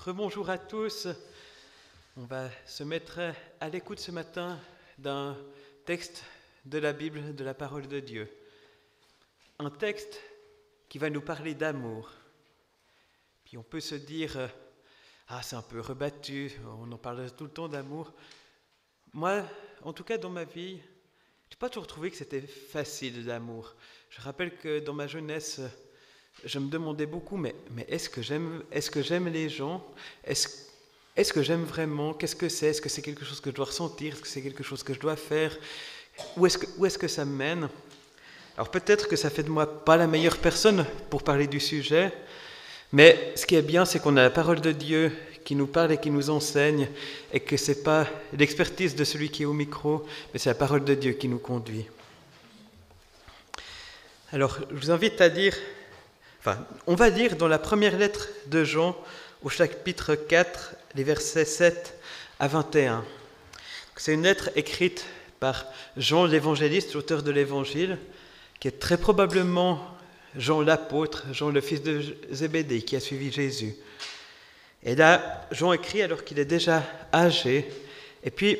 Rebonjour à tous. On va se mettre à l'écoute ce matin d'un texte de la Bible, de la parole de Dieu. Un texte qui va nous parler d'amour. Puis on peut se dire, c'est un peu rebattu, on en parle tout le temps d'amour. Moi, en tout cas dans ma vie, je n'ai pas toujours trouvé que c'était facile l'amour. Je rappelle que dans ma jeunesse, je me demandais beaucoup, mais est-ce que j'aime les gens? Est-ce que j'aime vraiment? Qu'est-ce que c'est? Est-ce que c'est quelque chose que je dois ressentir? Est-ce que c'est quelque chose que je dois faire? Où est-ce que ça me mène? Alors peut-être que ça fait de moi pas la meilleure personne pour parler du sujet, mais ce qui est bien, c'est qu'on a la parole de Dieu qui nous parle et qui nous enseigne, et que c'est pas l'expertise de celui qui est au micro, mais c'est la parole de Dieu qui nous conduit. Alors je vous invite à lire. On va lire dans la première lettre de Jean, au chapitre 4, les versets 7 à 21. C'est une lettre écrite par Jean l'évangéliste, l'auteur de l'évangile, qui est très probablement Jean l'apôtre, Jean le fils de Zébédée, qui a suivi Jésus. Et là, Jean écrit alors qu'il est déjà âgé, et puis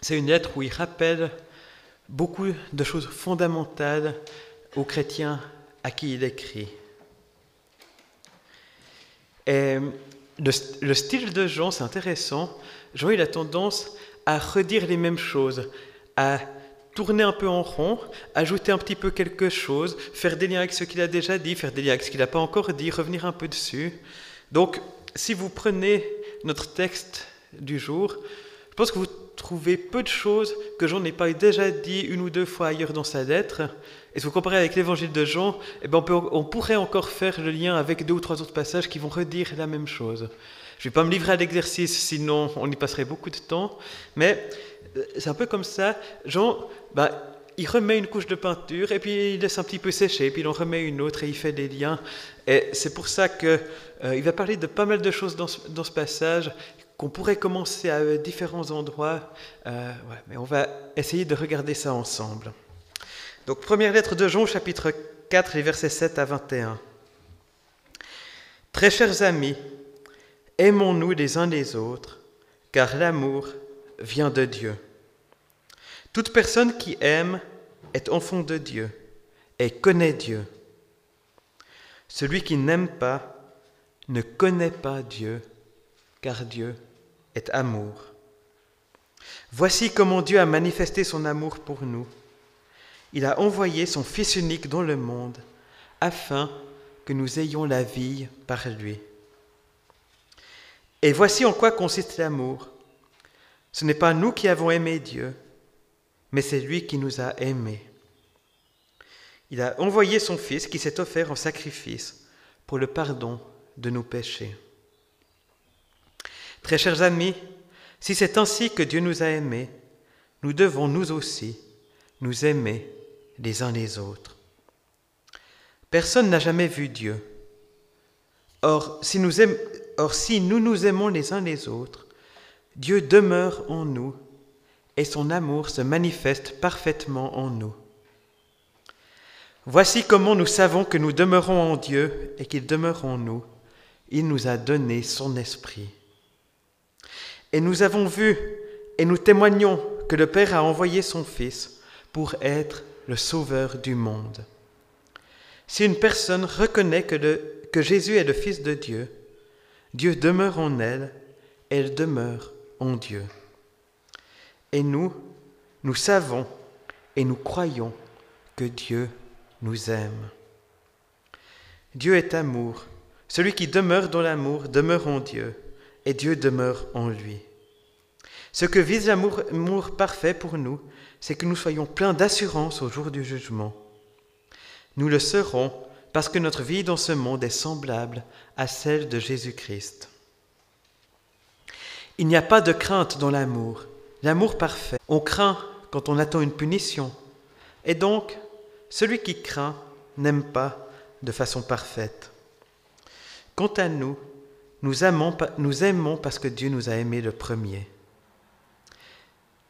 c'est une lettre où il rappelle beaucoup de choses fondamentales aux chrétiens à qui il écrit. Et le style de Jean, c'est intéressant. Jean, il a tendance à redire les mêmes choses, à tourner un peu en rond, ajouter un petit peu quelque chose, faire des liens avec ce qu'il a déjà dit, faire des liens avec ce qu'il n'a pas encore dit, revenir un peu dessus. Donc, si vous prenez notre texte du jour, je pense que vous trouvez peu de choses que Jean n'ait pas déjà dit une ou deux fois ailleurs dans sa lettre. Et si vous comparez avec l'évangile de Jean, on pourrait encore faire le lien avec deux ou trois autres passages qui vont redire la même chose. Je ne vais pas me livrer à l'exercice, sinon on y passerait beaucoup de temps. Mais c'est un peu comme ça. Jean, il remet une couche de peinture et puis il laisse un petit peu sécher, puis il en remet une autre et il fait des liens. Et c'est pour ça qu'il va parler de pas mal de choses dans ce passage, qu'on pourrait commencer à différents endroits, mais on va essayer de regarder ça ensemble. Donc, première lettre de Jean, chapitre 4, les versets 7 à 21. Très chers amis, aimons-nous les uns les autres, car l'amour vient de Dieu. Toute personne qui aime est enfant de Dieu et connaît Dieu. Celui qui n'aime pas ne connaît pas Dieu, car Dieu est amour. Voici comment Dieu a manifesté son amour pour nous. Il a envoyé son Fils unique dans le monde, afin que nous ayons la vie par lui. Et voici en quoi consiste l'amour. Ce n'est pas nous qui avons aimé Dieu, mais c'est lui qui nous a aimés. Il a envoyé son Fils qui s'est offert en sacrifice pour le pardon de nos péchés. Très chers amis, si c'est ainsi que Dieu nous a aimés, nous devons nous aussi nous aimer les uns les autres. Personne n'a jamais vu Dieu. Or, si nous nous aimons les uns les autres, Dieu demeure en nous et son amour se manifeste parfaitement en nous. Voici comment nous savons que nous demeurons en Dieu et qu'il demeure en nous. Il nous a donné son esprit. Et nous avons vu et nous témoignons que le Père a envoyé son Fils pour être le Sauveur du monde. Si une personne reconnaît que Jésus est le Fils de Dieu, Dieu demeure en elle et elle demeure en Dieu. Et nous savons et nous croyons que Dieu nous aime. Dieu est amour. Celui qui demeure dans l'amour demeure en Dieu, et Dieu demeure en lui. Ce que vise l'amour parfait pour nous, c'est que nous soyons pleins d'assurance au jour du jugement. Nous le serons parce que notre vie dans ce monde est semblable à celle de Jésus-Christ. Il n'y a pas de crainte dans l'amour parfait. On craint quand on attend une punition, et donc celui qui craint n'aime pas de façon parfaite. Quant à nous, nous aimons parce que Dieu nous a aimés le premier.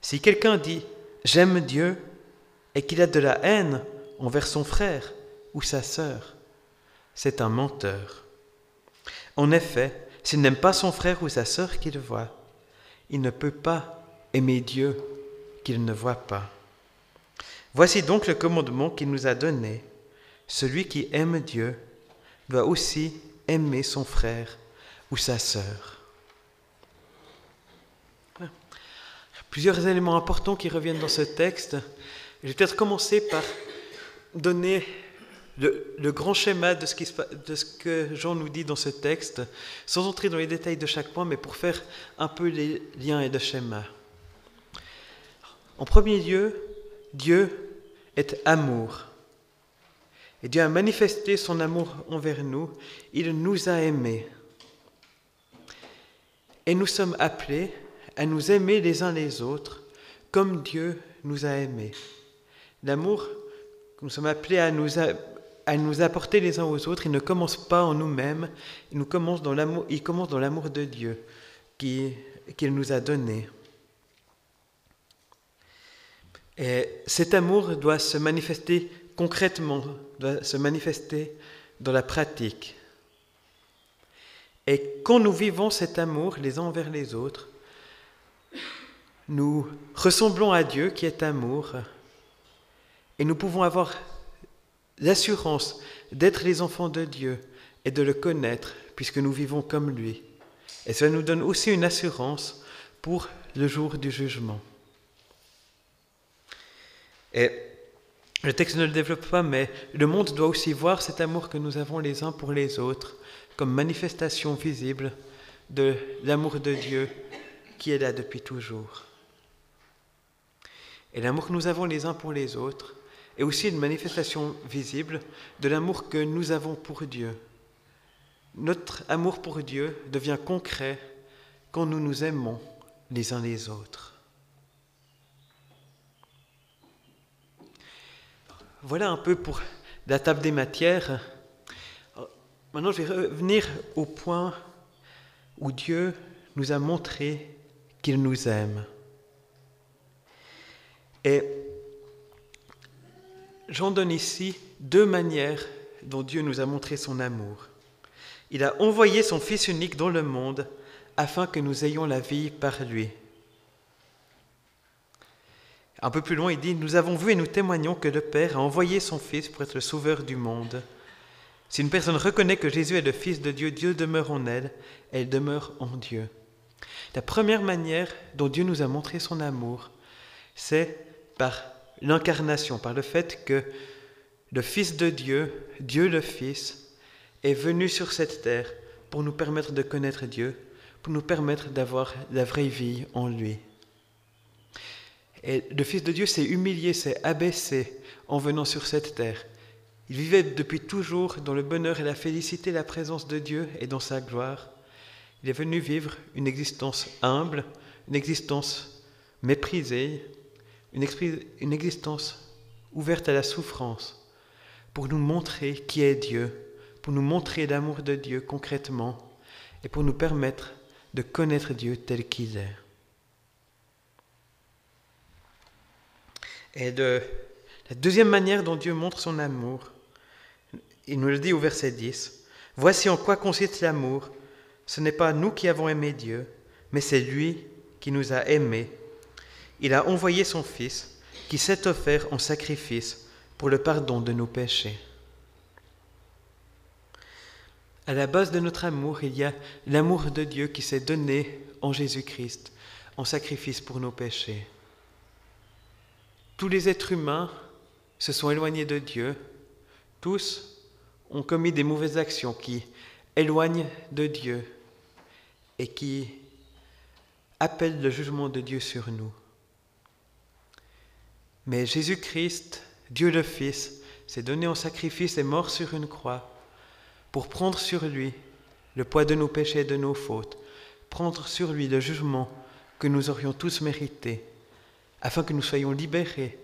Si quelqu'un dit « j'aime Dieu » et qu'il a de la haine envers son frère ou sa sœur, c'est un menteur. En effet, s'il n'aime pas son frère ou sa sœur qu'il voit, il ne peut pas aimer Dieu qu'il ne voit pas. Voici donc le commandement qu'il nous a donné. Celui qui aime Dieu doit aussi aimer son frère ou sa sœur. Plusieurs éléments importants qui reviennent dans ce texte. Je vais peut-être commencer par donner le grand schéma de ce que Jean nous dit dans ce texte, sans entrer dans les détails de chaque point, mais pour faire un peu les liens et le schéma. En premier lieu, Dieu est amour. Et Dieu a manifesté son amour envers nous. Il nous a aimés. Et nous sommes appelés à nous aimer les uns les autres comme Dieu nous a aimés. L'amour que nous sommes appelés à nous apporter les uns aux autres, il ne commence pas en nous-mêmes, il commence dans l'amour de Dieu qu'il nous a donné. Et cet amour doit se manifester concrètement, doit se manifester dans la pratique. Et quand nous vivons cet amour les uns envers les autres, nous ressemblons à Dieu qui est amour et nous pouvons avoir l'assurance d'être les enfants de Dieu et de le connaître puisque nous vivons comme lui. Et cela nous donne aussi une assurance pour le jour du jugement. Et le texte ne le développe pas, mais le monde doit aussi voir cet amour que nous avons les uns pour les autres comme manifestation visible de l'amour de Dieu qui est là depuis toujours. Et l'amour que nous avons les uns pour les autres est aussi une manifestation visible de l'amour que nous avons pour Dieu. Notre amour pour Dieu devient concret quand nous nous aimons les uns les autres. Voilà un peu pour la table des matières. Maintenant, je vais revenir au point où Dieu nous a montré qu'il nous aime. Et j'en donne ici deux manières dont Dieu nous a montré son amour. Il a envoyé son Fils unique dans le monde afin que nous ayons la vie par lui. Un peu plus loin, il dit « Nous avons vu et nous témoignons que le Père a envoyé son Fils pour être le sauveur du monde. Si une personne reconnaît que Jésus est le Fils de Dieu, Dieu demeure en elle, et elle demeure en Dieu. » La première manière dont Dieu nous a montré son amour, c'est par l'incarnation, par le fait que le Fils de Dieu, Dieu le Fils, est venu sur cette terre pour nous permettre de connaître Dieu, pour nous permettre d'avoir la vraie vie en lui. Et le Fils de Dieu s'est humilié, s'est abaissé en venant sur cette terre. Il vivait depuis toujours dans le bonheur et la félicité, la présence de Dieu et dans sa gloire. Il est venu vivre une existence humble, une existence méprisée, une existence ouverte à la souffrance, pour nous montrer qui est Dieu, pour nous montrer l'amour de Dieu concrètement et pour nous permettre de connaître Dieu tel qu'il est. Et la deuxième manière dont Dieu montre son amour, il nous le dit au verset 10, « Voici en quoi consiste l'amour. Ce n'est pas nous qui avons aimé Dieu, mais c'est lui qui nous a aimés. Il a envoyé son Fils, qui s'est offert en sacrifice pour le pardon de nos péchés. » À la base de notre amour, il y a l'amour de Dieu qui s'est donné en Jésus-Christ, en sacrifice pour nos péchés. Tous les êtres humains se sont éloignés de Dieu. Tous ont commis des mauvaises actions qui éloignent de Dieu et qui appellent le jugement de Dieu sur nous. Mais Jésus-Christ, Dieu le Fils, s'est donné en sacrifice et mort sur une croix pour prendre sur lui le poids de nos péchés et de nos fautes, prendre sur lui le jugement que nous aurions tous mérité, afin que nous soyons libérés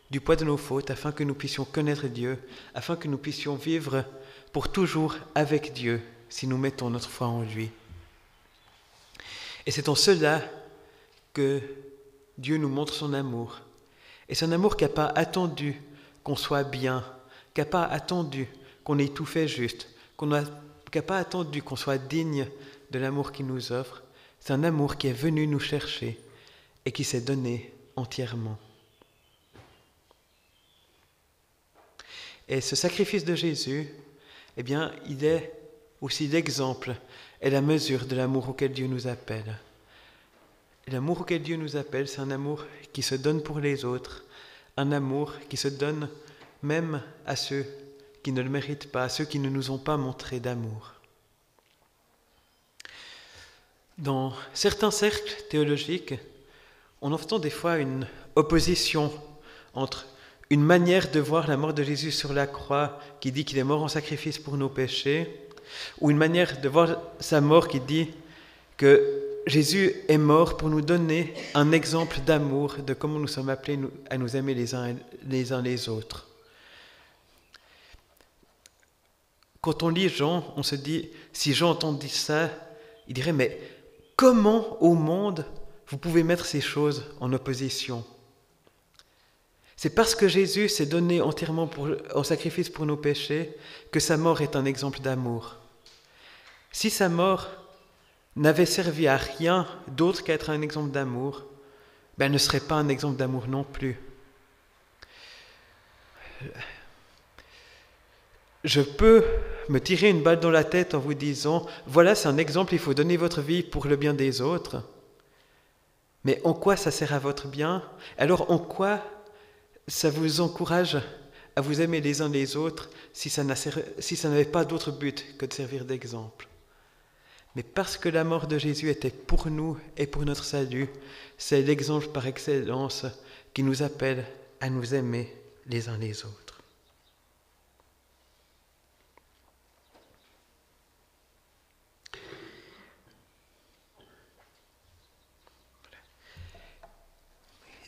du poids de nos fautes, afin que nous puissions connaître Dieu, afin que nous puissions vivre pour toujours avec Dieu, si nous mettons notre foi en lui. Et c'est en cela que Dieu nous montre son amour. Et c'est un amour qui n'a pas attendu qu'on soit bien, qui n'a pas attendu qu'on ait tout fait juste, qui n'a pas attendu qu'on soit digne de l'amour qu'il nous offre, c'est un amour qui est venu nous chercher et qui s'est donné entièrement. Et ce sacrifice de Jésus, eh bien, il est aussi l'exemple et la mesure de l'amour auquel Dieu nous appelle. Et l'amour auquel Dieu nous appelle, c'est un amour qui se donne pour les autres, un amour qui se donne même à ceux qui ne le méritent pas, à ceux qui ne nous ont pas montré d'amour. Dans certains cercles théologiques, on entend des fois une opposition entre une manière de voir la mort de Jésus sur la croix qui dit qu'il est mort en sacrifice pour nos péchés, ou une manière de voir sa mort qui dit que Jésus est mort pour nous donner un exemple d'amour, de comment nous sommes appelés à nous aimer les uns les autres. Quand on lit Jean, on se dit, si Jean entendit ça, il dirait, mais comment au monde vous pouvez mettre ces choses en opposition ? C'est parce que Jésus s'est donné entièrement en sacrifice pour nos péchés que sa mort est un exemple d'amour. Si sa mort n'avait servi à rien d'autre qu'à être un exemple d'amour, elle ne serait pas un exemple d'amour non plus. Je peux me tirer une balle dans la tête en vous disant « Voilà, c'est un exemple, il faut donner votre vie pour le bien des autres. » Mais en quoi ça sert à votre bien ? Alors en quoi ça vous encourage à vous aimer les uns les autres si ça n'avait pas d'autre but que de servir d'exemple ? Mais parce que la mort de Jésus était pour nous et pour notre salut, c'est l'exemple par excellence qui nous appelle à nous aimer les uns les autres.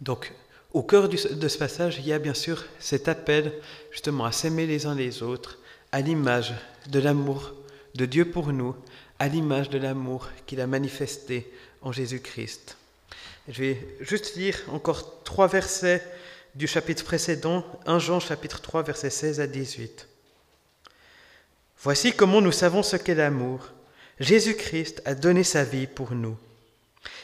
Donc, au cœur de ce passage, il y a bien sûr cet appel justement à s'aimer les uns les autres, à l'image de l'amour de Dieu pour nous, à l'image de l'amour qu'il a manifesté en Jésus-Christ. Je vais juste lire encore 3 versets du chapitre précédent, 1 Jean chapitre 3, versets 16 à 18. « Voici comment nous savons ce qu'est l'amour. Jésus-Christ a donné sa vie pour nous.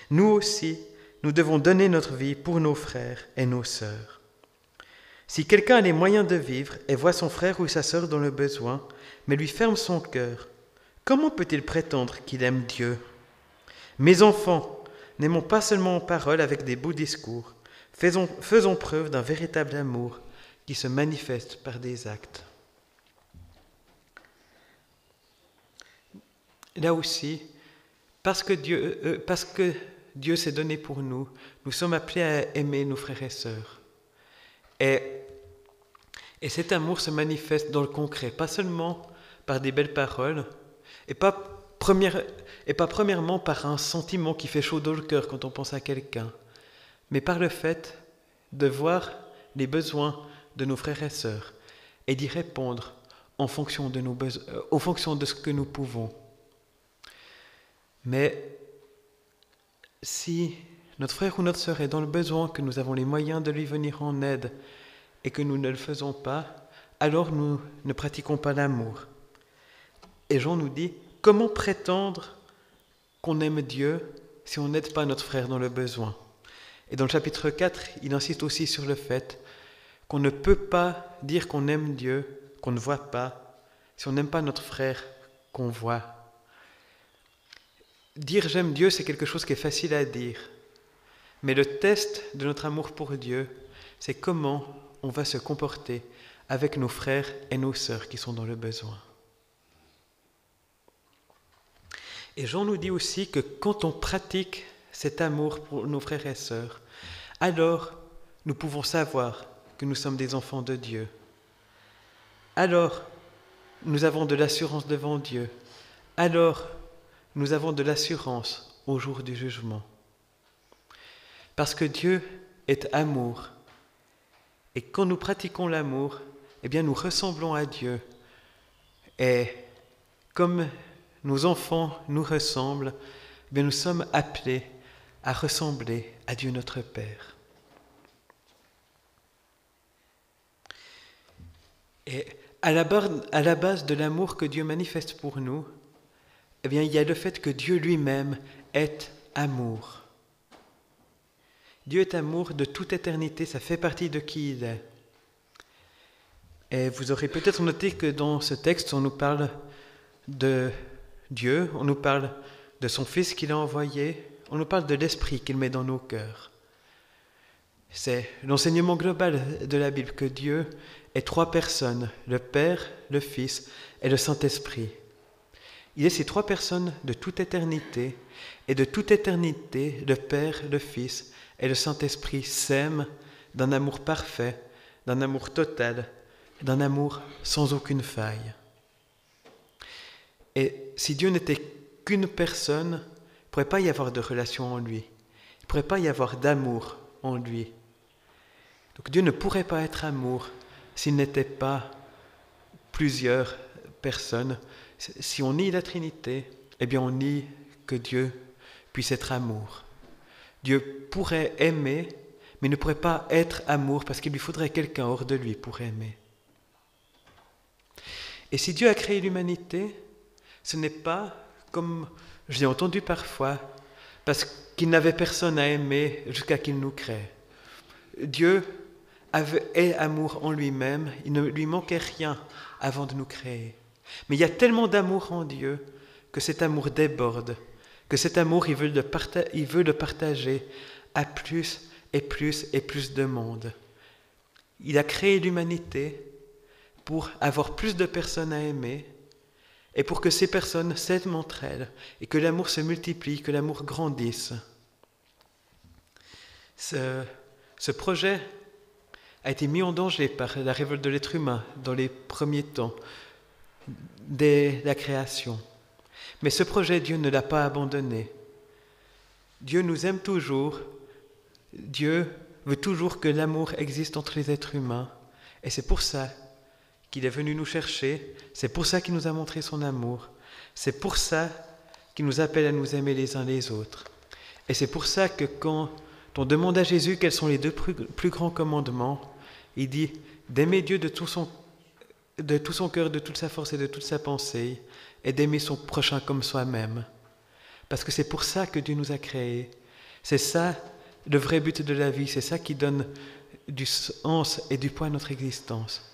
Nous aussi, nous devons donner notre vie pour nos frères et nos sœurs. Si quelqu'un a les moyens de vivre et voit son frère ou sa sœur dans le besoin, mais lui ferme son cœur, comment peut-il prétendre qu'il aime Dieu ? Mes enfants, n'aimons pas seulement en parole avec des beaux discours, faisons preuve d'un véritable amour qui se manifeste par des actes. » Là aussi, parce que Dieu s'est donné pour nous, nous sommes appelés à aimer nos frères et sœurs. Et cet amour se manifeste dans le concret, pas seulement par des belles paroles, et pas premièrement par un sentiment qui fait chaud dans le cœur quand on pense à quelqu'un, mais par le fait de voir les besoins de nos frères et sœurs et d'y répondre en fonction de ce que nous pouvons. Mais si notre frère ou notre sœur est dans le besoin, que nous avons les moyens de lui venir en aide et que nous ne le faisons pas, alors nous ne pratiquons pas l'amour. Et Jean nous dit, comment prétendre qu'on aime Dieu si on n'aide pas notre frère dans le besoin ? Et dans le chapitre 4, il insiste aussi sur le fait qu'on ne peut pas dire qu'on aime Dieu, qu'on ne voit pas, si on n'aime pas notre frère qu'on voit. Dire j'aime Dieu, c'est quelque chose qui est facile à dire. Mais le test de notre amour pour Dieu, c'est comment on va se comporter avec nos frères et nos sœurs qui sont dans le besoin. Et Jean nous dit aussi que quand on pratique cet amour pour nos frères et sœurs, alors nous pouvons savoir que nous sommes des enfants de Dieu. Alors nous avons de l'assurance devant Dieu. Alors nous avons de l'assurance au jour du jugement. Parce que Dieu est amour. Et quand nous pratiquons l'amour, eh bien nous ressemblons à Dieu. Et comme nos enfants nous ressemblent, eh bien nous sommes appelés à ressembler à Dieu notre Père. Et à la base de l'amour que Dieu manifeste pour nous, eh bien, il y a le fait que Dieu lui-même est amour. Dieu est amour de toute éternité, ça fait partie de qui il est. Et vous aurez peut-être noté que dans ce texte, on nous parle de Dieu, on nous parle de son Fils qu'il a envoyé, on nous parle de l'Esprit qu'il met dans nos cœurs. C'est l'enseignement global de la Bible que Dieu est trois personnes, le Père, le Fils et le Saint-Esprit. Il est ces trois personnes de toute éternité, et de toute éternité, le Père, le Fils et le Saint-Esprit s'aiment d'un amour parfait, d'un amour total, d'un amour sans aucune faille. Et si Dieu n'était qu'une personne, il ne pourrait pas y avoir de relation en lui. Il ne pourrait pas y avoir d'amour en lui. Donc Dieu ne pourrait pas être amour s'il n'était pas plusieurs personnes. Si on nie la Trinité, eh bien on nie que Dieu puisse être amour. Dieu pourrait aimer, mais ne pourrait pas être amour parce qu'il lui faudrait quelqu'un hors de lui pour aimer. Et si Dieu a créé l'humanité, ce n'est pas, comme je l'ai entendu parfois, parce qu'il n'avait personne à aimer jusqu'à qu'il nous crée. Dieu est amour en lui-même, il ne lui manquait rien avant de nous créer. Mais il y a tellement d'amour en Dieu que cet amour déborde, que cet amour, il veut le partager à plus et plus et plus de monde. Il a créé l'humanité pour avoir plus de personnes à aimer et pour que ces personnes s'aiment entre elles et que l'amour se multiplie, que l'amour grandisse. Ce projet a été mis en danger par la révolte de l'être humain dans les premiers temps, dès la création. Mais ce projet, Dieu ne l'a pas abandonné. Dieu nous aime toujours. Dieu veut toujours que l'amour existe entre les êtres humains. Et c'est pour ça qu'il est venu nous chercher. C'est pour ça qu'il nous a montré son amour. C'est pour ça qu'il nous appelle à nous aimer les uns les autres. Et c'est pour ça que quand on demande à Jésus quels sont les deux plus grands commandements, il dit d'aimer Dieu de tout son cœur, de toute sa force et de toute sa pensée, et d'aimer son prochain comme soi-même. Parce que c'est pour ça que Dieu nous a créés. C'est ça le vrai but de la vie, c'est ça qui donne du sens et du poids à notre existence.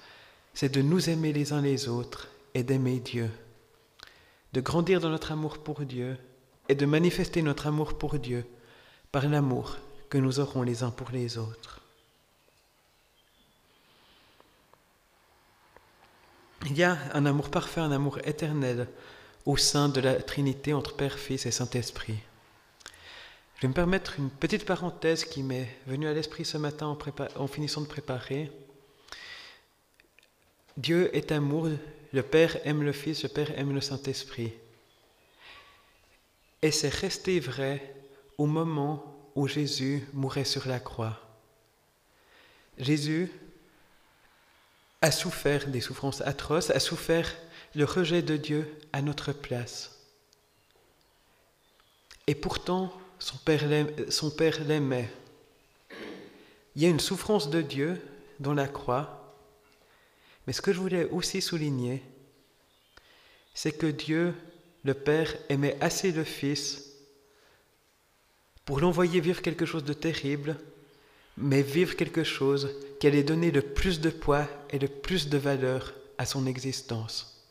C'est de nous aimer les uns les autres et d'aimer Dieu. De grandir dans notre amour pour Dieu et de manifester notre amour pour Dieu par l'amour que nous aurons les uns pour les autres. Il y a un amour parfait, un amour éternel au sein de la Trinité entre Père, Fils et Saint-Esprit. Je vais me permettre une petite parenthèse qui m'est venue à l'esprit ce matin en finissant de préparer. Dieu est amour, le Père aime le Fils, le Père aime le Saint-Esprit. Et c'est resté vrai au moment où Jésus mourait sur la croix. Jésus a souffert des souffrances atroces, a souffert le rejet de Dieu à notre place. Et pourtant, son Père l'aimait. Il y a une souffrance de Dieu dans la croix, mais ce que je voulais aussi souligner, c'est que Dieu, le Père, aimait assez le Fils pour l'envoyer vivre quelque chose de terrible, mais vivre quelque chose qui allait donner le plus de poids et le plus de valeur à son existence.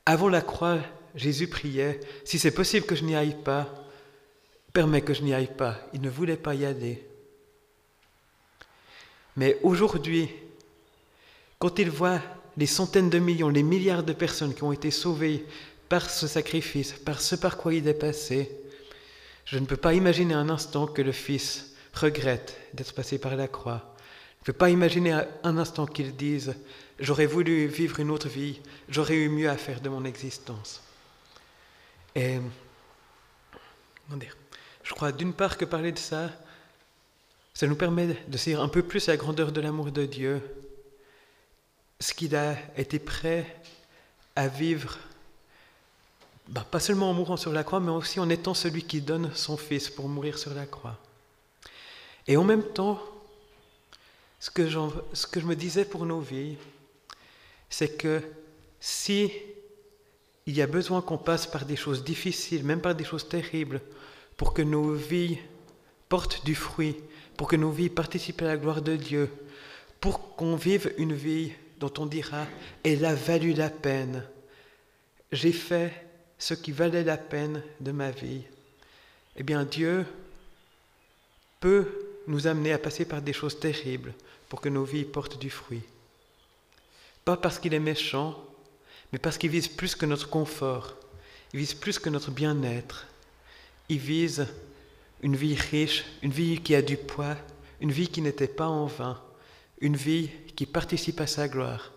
Avant la croix, Jésus priait, « Si c'est possible que je n'y aille pas, permets que je n'y aille pas. » Il ne voulait pas y aller. Mais aujourd'hui, quand il voit les centaines de millions, les milliards de personnes qui ont été sauvées par ce sacrifice, par ce par quoi il est passé, je ne peux pas imaginer un instant que le Fils regrette d'être passé par la croix. Je ne peux pas imaginer un instant qu'il dise « J'aurais voulu vivre une autre vie, j'aurais eu mieux à faire de mon existence. » Et je crois d'une part que parler de ça, ça nous permet de saisir un peu plus la grandeur de l'amour de Dieu, ce qu'il a été prêt à vivre, pas seulement en mourant sur la croix, mais aussi en étant celui qui donne son Fils pour mourir sur la croix. Et en même temps, ce que je me disais pour nos vies, c'est que si il y a besoin qu'on passe par des choses difficiles, même par des choses terribles, pour que nos vies portent du fruit, pour que nos vies participent à la gloire de Dieu, pour qu'on vive une vie dont on dira « elle a valu la peine ». J'ai fait ce qui valait la peine de ma vie. Eh bien, Dieu peut nous amener à passer par des choses terribles pour que nos vies portent du fruit. Pas parce qu'il est méchant, mais parce qu'il vise plus que notre confort, il vise plus que notre bien-être. Il vise une vie riche, une vie qui a du poids, une vie qui n'était pas en vain, une vie qui participe à sa gloire,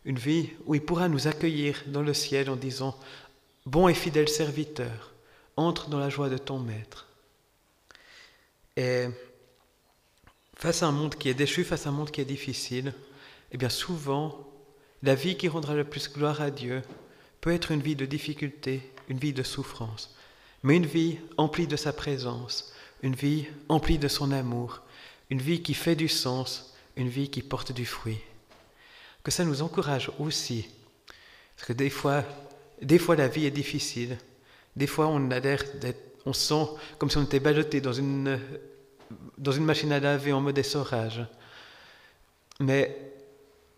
une vie où il pourra nous accueillir dans le ciel en disant « Bon et fidèle serviteur, entre dans la joie de ton maître ». Et face à un monde qui est déchu, face à un monde qui est difficile, eh bien souvent, la vie qui rendra le plus gloire à Dieu peut être une vie de difficulté, une vie de souffrance, mais une vie emplie de sa présence, une vie emplie de son amour, une vie qui fait du sens, une vie qui porte du fruit. Que ça nous encourage aussi, parce que des fois la vie est difficile, des fois on sent comme si on était ballotté dans une machine à laver en mode essorage. Mais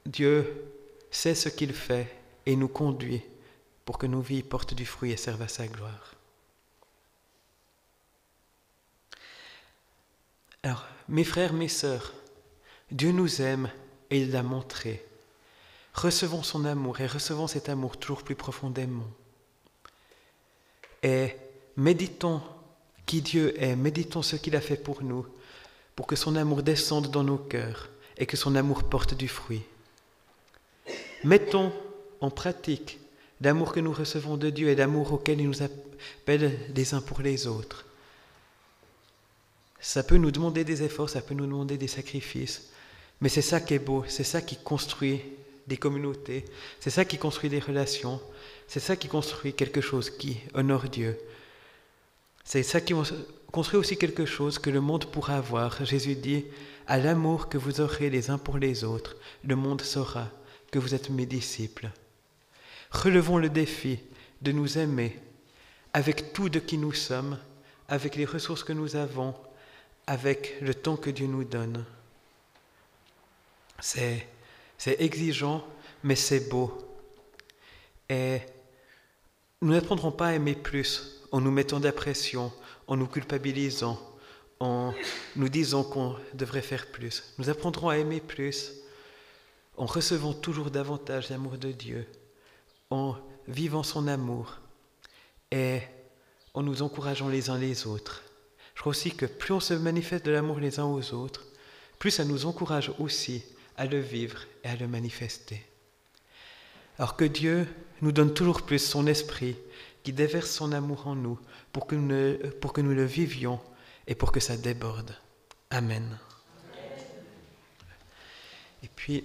Dieu sait ce qu'il fait et nous conduit pour que nos vies portent du fruit et servent à sa gloire. Alors, mes frères, mes sœurs, Dieu nous aime et il l'a montré. Recevons son amour et recevons cet amour toujours plus profondément. Et méditons qui Dieu est, méditons ce qu'il a fait pour nous, pour que son amour descende dans nos cœurs et que son amour porte du fruit. Mettons en pratique l'amour que nous recevons de Dieu et l'amour auquel il nous appelle les uns pour les autres. Ça peut nous demander des efforts, ça peut nous demander des sacrifices, mais c'est ça qui est beau, c'est ça qui construit des communautés, c'est ça qui construit des relations, c'est ça qui construit quelque chose qui honore Dieu. C'est ça qui construit aussi quelque chose que le monde pourra avoir. Jésus dit, à l'amour que vous aurez les uns pour les autres, le monde saura que vous êtes mes disciples. Relevons le défi de nous aimer avec tout de qui nous sommes, avec les ressources que nous avons, avec le temps que Dieu nous donne. C'est exigeant, mais c'est beau. Et nous n'apprendrons pas à aimer plus en nous mettant de la pression, en nous culpabilisant, en nous disant qu'on devrait faire plus. Nous apprendrons à aimer plus en recevant toujours davantage l'amour de Dieu, en vivant son amour et en nous encourageant les uns les autres. Je crois aussi que plus on se manifeste de l'amour les uns aux autres, plus ça nous encourage aussi à le vivre et à le manifester. Alors que Dieu nous donne toujours plus son esprit qui déverse son amour en nous pour que nous le vivions et pour que ça déborde. Amen. Et puis,